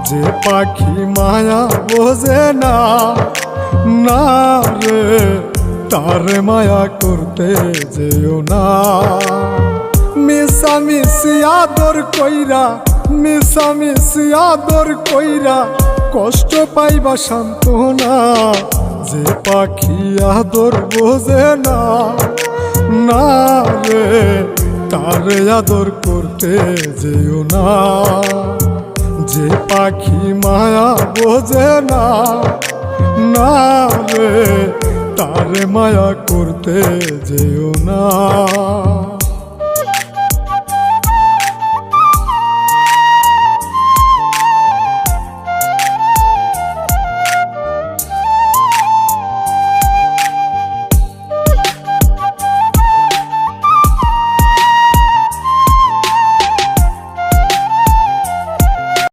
যে পাখি মায়া বোঝে না, না রে তারে মায়া করতে যেও না। মিশামিশি আদর কইরা, মিশামিশি আদর কইরা কষ্ট পাইবা সান্ত্বনা। যে পাখি আদর বোঝে না, না রে তারে আদর করতে যেও না। যে পাখি মায়া বোঝে না, না রে তারে মায়া করতে যেও না।